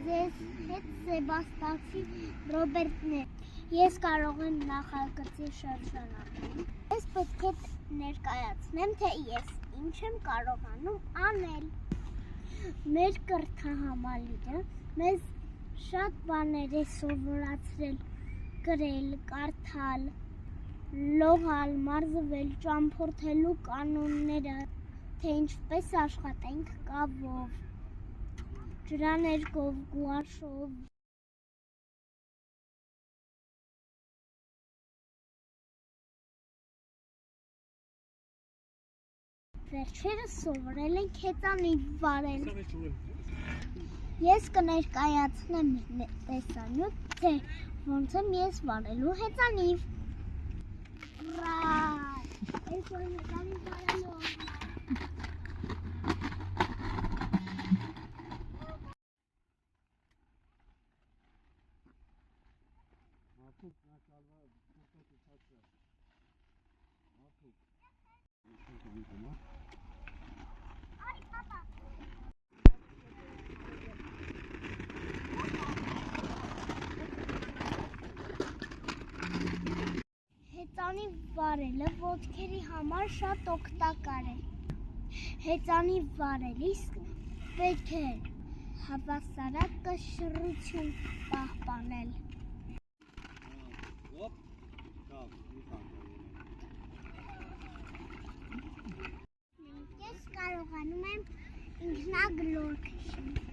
ձեզ հետ Սեբաստիացի Ռոբերտն է։ Ես կարող եմ նախագծի շրջանակում։ Ես պետք է ներկայացնեմ, թե ես ինչ եմ կարողանում անել։ Մեր կրթահամալիրը մեզ շատ բաներ է սովորացրել, գրել, կարդալ, լողալ, մարզվել, ճամփորդելու կանոնները, թե ինչպես աշխատենք կավով, ջրաներկով, գուաշով։ Վերջերս սովորել ենք հեծանիվ վարել։ Ես կներկայացնեմ տեսանյութ, թե ոնց եմ ես վարելու հեծանիվ։ Հեծանիվ վարելը ոտքերի համար շատ օգտակար է։ Հեծանիվ վարելիս պետք է հավասարակշռություն պահպանել։ Ես կարողանում եմ ինքնագլոր քշել։